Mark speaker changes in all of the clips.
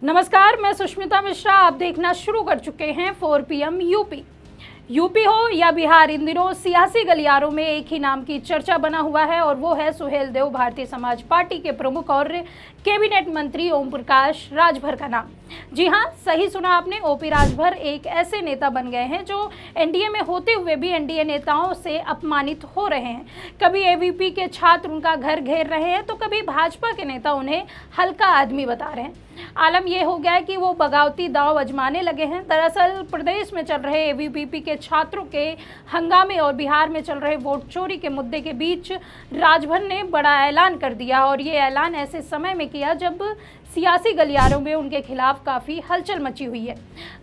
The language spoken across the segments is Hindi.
Speaker 1: नमस्कार, मैं सुष्मिता मिश्रा। आप देखना शुरू कर चुके हैं 4 PM यूपी हो या बिहार, इन दिनों सियासी गलियारों में एक ही नाम की चर्चा बना हुआ है और वो है सुहेलदेव भारतीय समाज पार्टी के प्रमुख और कैबिनेट मंत्री ओम प्रकाश राजभर का नाम। जी हाँ, सही सुना आपने। ओपी राजभर एक ऐसे नेता बन गए हैं जो एनडीए में होते हुए भी एनडीए नेताओं से अपमानित हो रहे हैं। कभी एवीपी के छात्र उनका घर घेर रहे हैं तो कभी भाजपा के नेता उन्हें हल्का आदमी बता रहे हैं। आलम यह हो गया है कि वो बगावती दांव आजमाने लगे हैं। दरअसल प्रदेश में चल रहे एवीपी के छात्रों के हंगामे और बिहार में चल रहे वोट चोरी के मुद्दे के बीच राजभर ने बड़ा ऐलान कर दिया और ये ऐलान ऐसे समय में किया जब सियासी गलियारों में उनके खिलाफ काफ़ी हलचल मची हुई है।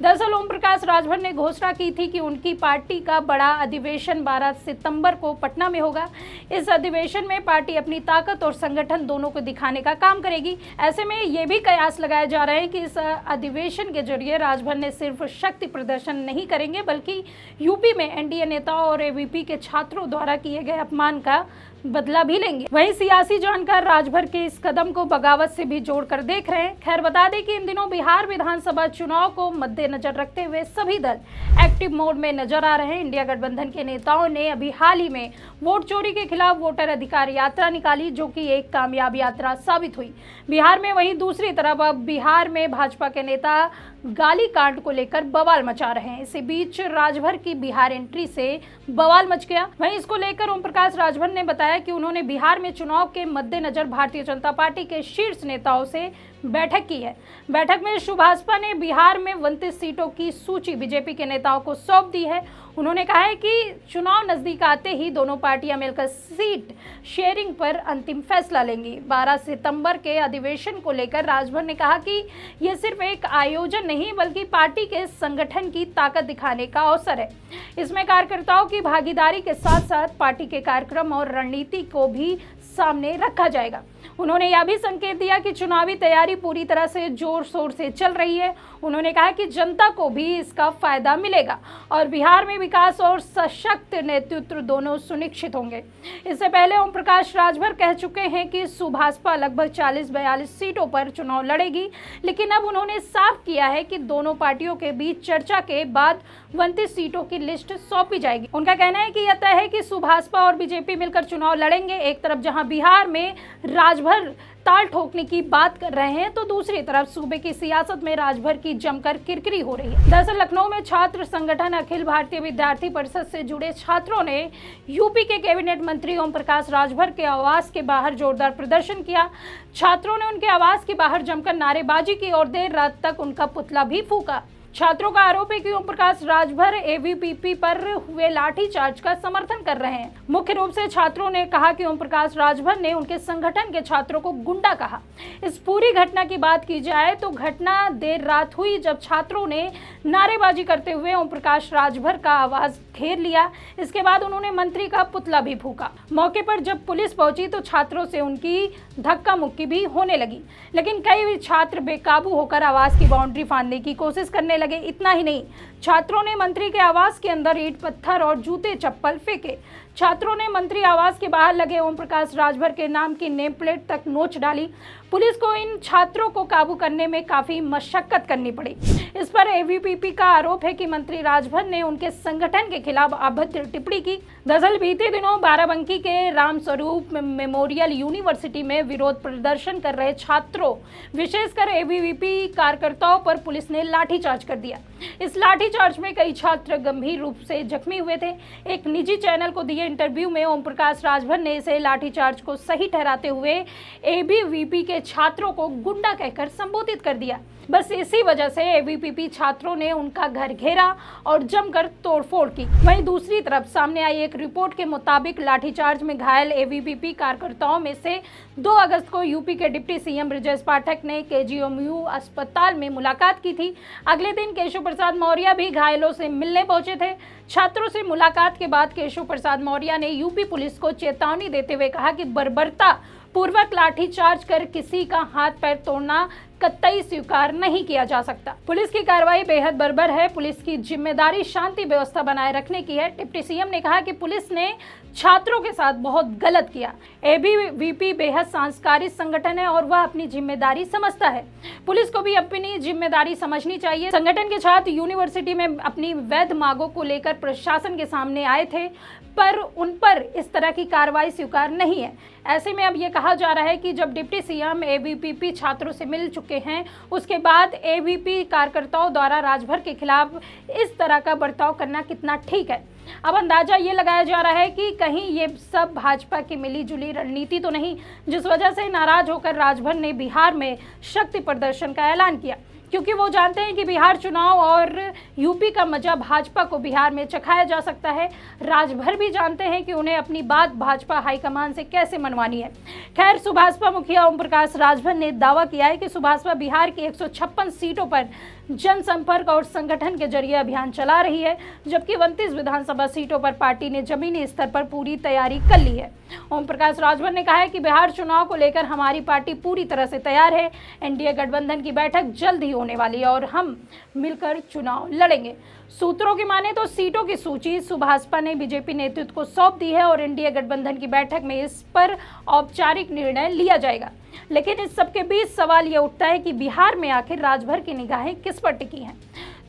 Speaker 1: दरअसल ओम प्रकाश राजभर ने घोषणा की थी कि उनकी पार्टी का बड़ा अधिवेशन 12 सितंबर को पटना में होगा। इस अधिवेशन में पार्टी अपनी ताकत और संगठन दोनों को दिखाने का काम करेगी। ऐसे में ये भी कयास लगाए जा रहे हैं कि इस अधिवेशन के जरिए राजभर ने सिर्फ शक्ति प्रदर्शन नहीं करेंगे बल्कि यूपी में एनडीए नेताओं और एवीपी के छात्रों द्वारा किए गए अपमान का बदला भी लेंगे। वहीं सियासी जानकार राजभर के इस कदम को बगावत से भी जोड़कर देख रहे हैं। खैर, बता दें कि इन दिनों बिहार विधानसभा चुनाव को मद्देनजर रखते हुए सभी दल एक्टिव मोड में नजर आ रहे हैं। इंडिया गठबंधन के नेताओं ने अभी हाल ही में वोट चोरी के खिलाफ वोटर अधिकार यात्रा निकाली, जो कि एक कामयाब यात्रा साबित हुई बिहार में। वहीं दूसरी तरफ अब बिहार में भाजपा के नेता गाली कांड को लेकर बवाल मचा रहे हैं। इसी बीच राजभर की बिहार एंट्री से बवाल मच गया। वहीं इसको लेकर ओम प्रकाश राजभर ने बताया कि उन्होंने बिहार में चुनाव के मद्देनजर भारतीय जनता पार्टी के शीर्ष नेताओं से बैठक की है। बैठक में सुभाषपा ने बिहार में 29 सीटों की सूची बीजेपी के नेताओं को सौंप दी है। उन्होंने कहा है कि चुनाव नजदीक आते ही दोनों पार्टियां मिलकर सीट शेयरिंग पर अंतिम फैसला लेंगी। 12 सितंबर के अधिवेशन को लेकर राजभर ने कहा कि यह सिर्फ एक आयोजन नहीं बल्कि पार्टी के संगठन की ताकत दिखाने का अवसर है। इसमें कार्यकर्ताओं की भागीदारी के साथ साथ पार्टी के कार्यक्रम और रणनीति को भी सामने रखा जाएगा। उन्होंने यह भी संकेत दिया कि चुनावी तैयारी पूरी तरह से जोर शोर से चल रही है। उन्होंने कहा कि जनता को भी इसका फायदा मिलेगा और बिहार में विकास और सशक्त नेतृत्व दोनों सुनिश्चित होंगे। इससे पहले ओम प्रकाश राजभर कह चुके हैं कि सुभाषपा लगभग 40-42 सीटों पर चुनाव लड़ेगी, लेकिन अब उन्होंने साफ किया है कि दोनों पार्टियों के बीच चर्चा के बाद 29 सीटों की लिस्ट सौंपी जाएगी। उनका कहना है कि यह तय है कि सुभाषपा और बीजेपी मिलकर चुनाव लड़ेंगे। एक तरफ जहां बिहार में राजभर ताल ठोकने की बात कर रहे हैं तो दूसरी तरफ सूबे की सियासत में राजभर की जमकर किरकिरी हो रही है। दरअसल लखनऊ में छात्र संगठन अखिल भारतीय विद्यार्थी परिषद से जुड़े छात्रों ने यूपी के कैबिनेट मंत्री ओम प्रकाश राजभर के आवास के बाहर जोरदार प्रदर्शन किया। छात्रों ने उनके आवास के बाहर जमकर नारेबाजी की और देर रात तक उनका पुतला भी फूंका। छात्रों का आरोप है कि ओम प्रकाश राजभर एवीपी पर हुए लाठीचार्ज का समर्थन कर रहे हैं। मुख्य रूप से छात्रों ने कहा कि ओम प्रकाश राजभर ने उनके संगठन के छात्रों को गुंडा कहा। इस पूरी घटना की बात की जाए तो घटना देर रात हुई जब छात्रों ने नारेबाजी करते हुए ओम प्रकाश राजभर का आवास घेर लिया। इसके बाद उन्होंने मंत्री का पुतला भी फूंका। मौके पर जब पुलिस पहुंची तो छात्रों से उनकी धक्का मुक्की भी होने लगी, लेकिन कई छात्र बेकाबू होकर आवास की बाउंड्री फांदने की कोशिश करने लगे। इतना ही नहीं, छात्रों ने मंत्री के आवास के अंदर ईंट पत्थर और जूते चप्पल फेंके। छात्रों ने मंत्री आवास के बाहर लगे ओम प्रकाश राजभर के नाम की नेम प्लेट तक नोच डाली। पुलिस को इन छात्रों को काबू करने में काफी मशक्कत करनी पड़ी। इस पर एवीपी का आरोप है कि मंत्री राजभर ने उनके संगठन के खिलाफ अभद्र टिप्पणी की। दरअसल बीते दिनों बाराबंकी के रामस्वरूप मेमोरियल यूनिवर्सिटी में विरोध प्रदर्शन कर रहे छात्रों, विशेषकर एवीपी कार्यकर्ताओं पर पुलिस ने लाठीचार्ज कर दिया। इस लाठीचार्ज में कई छात्र गंभीर रूप से जख्मी हुए थे। एक निजी चैनल को दिए इंटरव्यू में ओम प्रकाश राजभर ने इसे लाठीचार्ज को सही ठहराते हुए एबीवीपी के छात्रों को गुंडा कहकर संबोधित कर दिया। बस इसी वजह से एवीपी छात्रों ने उनका घर घेरा और जमकर तोड़फोड़ की। वहीं दूसरी तरफ सामने आई एक रिपोर्ट के मुताबिक लाठीचार्ज में घायल एवीपी कार्यकर्ताओं में से 2 अगस्त को यूपी के डिप्टी सीएम ब्रजेश पाठक ने केजीएमयू अस्पताल में मुलाकात की थी। अगले दिन केशव प्रसाद मौर्य भी घायलों से मिलने पहुंचे थे। छात्रों से मुलाकात के बाद केशव प्रसाद मौर्य ने यूपी पुलिस को चेतावनी देते हुए कहा कि बर्बरता पूर्वक लाठीचार्ज कर किसी का हाथ पैर तोड़ना कतई स्वीकार नहीं किया जा सकता। पुलिस की कार्रवाई बेहद बर्बर है। पुलिस की जिम्मेदारी शांति व्यवस्था बनाए रखने की है। डिप्टी सीएम ने कहा कि पुलिस ने छात्रों के साथ बहुत गलत किया। एबीवीपी बेहद सांस्कृतिक संगठन है और वह अपनी जिम्मेदारी समझता है। पुलिस को भी अपनी जिम्मेदारी समझनी चाहिए। संगठन के छात्र यूनिवर्सिटी में अपनी वैध मांगों को लेकर प्रशासन के सामने आए थे, पर उन पर इस तरह की कार्रवाई स्वीकार नहीं है। ऐसे में अब ये कहा जा रहा है कि जब डिप्टी सीएम एबीवीपी छात्रों से मिल चुके हैं, उसके बाद एबीवीपी कार्यकर्ताओं द्वारा राजभर के खिलाफ इस तरह का बर्ताव करना कितना ठीक है। अब अंदाजा ये लगाया जा रहा है कि कहीं ये सब भाजपा की मिलीजुली रणनीति तो नहीं, जिस वजह से नाराज होकर राजभर ने बिहार में शक्ति प्रदर्शन का ऐलान किया, क्योंकि वो जानते हैं कि बिहार चुनाव और यूपी का मजा भाजपा को बिहार में चखाया जा सकता है। राजभर भी जानते हैं कि उन्हें अपनी बात भाजपा हाईकमान से कैसे मनवानी है। खैर, सुभाषपा मुखिया ओम प्रकाश राजभर ने दावा किया है कि सुभाषपा बिहार की 156 सीटों पर जनसंपर्क और संगठन के जरिए अभियान चला रही है, जबकि 29 विधानसभा सीटों पर पार्टी ने जमीनी स्तर पर पूरी तैयारी कर ली है। ओम प्रकाश राजभर ने कहा है कि बिहार चुनाव को लेकर हमारी पार्टी पूरी तरह से तैयार है। एनडीए गठबंधन की बैठक जल्द ही होने वाली है और हम मिलकर चुनाव लड़ेंगे। सूत्रों की माने तो सीटों की सूची सुभाषपा ने बीजेपी नेतृत्व को सौंप दी है और एनडीए गठबंधन की बैठक में इस पर औपचारिक निर्णय लिया जाएगा। लेकिन इस सबके बीच सवाल ये उठता है कि बिहार में आखिर राजभर की निगाहें किस पर टिकी हैं।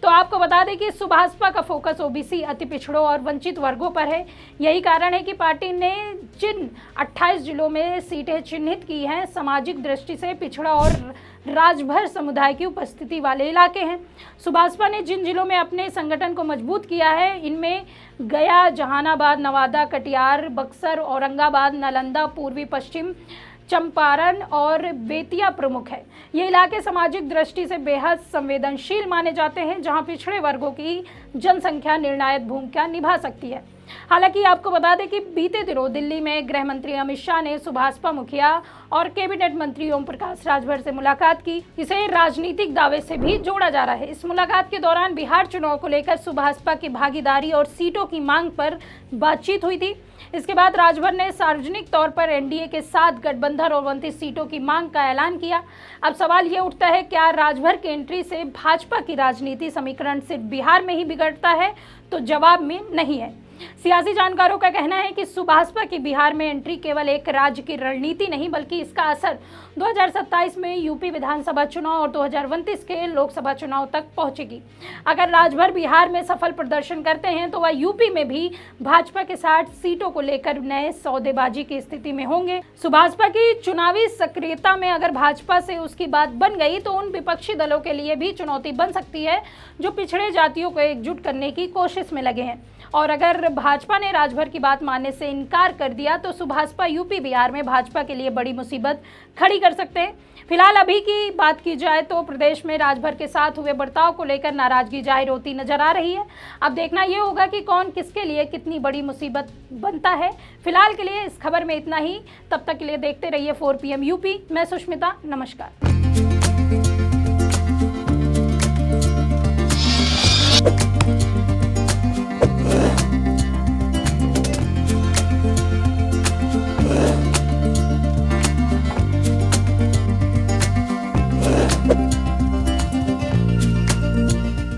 Speaker 1: तो आपको बता दें कि सुभाषपा का फोकस ओबीसी, अति पिछड़ों और वंचित वर्गों पर है। यही कारण है कि पार्टी ने जिन 28 जिलों में सीटें चिन्हित की हैं, सामाजिक दृष्टि से पिछड़ा और राजभर समुदाय की उपस्थिति वाले इलाके हैं। सुभाषपा ने जिन जिलों में अपने संगठन को मजबूत किया है, इनमें गया, जहानाबाद, नवादा, कटिहार, बक्सर, औरंगाबाद, नालंदा, पूर्वी पश्चिम चंपारण और बेतिया प्रमुख है। ये इलाके सामाजिक दृष्टि से बेहद संवेदनशील माने जाते हैं, जहां पिछड़े वर्गों की जनसंख्या निर्णायक भूमिका निभा सकती है। हालांकि आपको बता दें कि बीते दिनों दिल्ली में गृह मंत्री अमित शाह ने सुभाषपा मुखिया और कैबिनेट मंत्री ओम प्रकाश राजभर से मुलाकात की। इसे राजनीतिक दावे से भी जोड़ा जा रहा है। इस मुलाकात के दौरान बिहार चुनाव को लेकर सुभाषपा की भागीदारी और सीटों की मांग पर बातचीत हुई थी। इसके बाद राजभर ने सार्वजनिक तौर पर एनडीए के साथ गठबंधन और 29 सीटों की मांग का ऐलान किया। अब सवाल ये उठता है, क्या राजभर की एंट्री से भाजपा की राजनीति समीकरण सिर्फ बिहार में ही बिगड़ता है? तो जवाब में नहीं है। सियासी जानकारों का कहना है कि सुभाषपा की बिहार में एंट्री केवल एक राज्य की रणनीति नहीं, बल्कि इसका असर 2027 में यूपी विधानसभा चुनाव और 2029 के लोकसभा चुनाव तक पहुंचेगी। अगर राजभर बिहार में सफल प्रदर्शन करते हैं तो वह यूपी में भी भाजपा के 60 सीटों को लेकर नए सौदेबाजी की स्थिति में होंगे। सुभाषपा की चुनावी सक्रियता में अगर भाजपा से उसकी बात बन गई तो उन विपक्षी दलों के लिए भी चुनौती बन सकती है, जो पिछड़े जातियों को एकजुट करने की कोशिश में लगे हैं। और अगर भाजपा ने राजभर की बात मानने से इनकार कर दिया तो सुभाषपा यूपी बिहार में भाजपा के लिए बड़ी मुसीबत खड़ी कर सकते हैं। फिलहाल अभी की बात की जाए तो प्रदेश में राजभर के साथ हुए बर्ताव को लेकर नाराजगी जाहिर होती नजर आ रही है। अब देखना यह होगा कि कौन किसके लिए कितनी बड़ी मुसीबत बनता है। फिलहाल के लिए इस खबर में इतना ही। तब तक के लिए देखते रहिए 4 PM यूपी। मैं सुष्मिता, नमस्कार।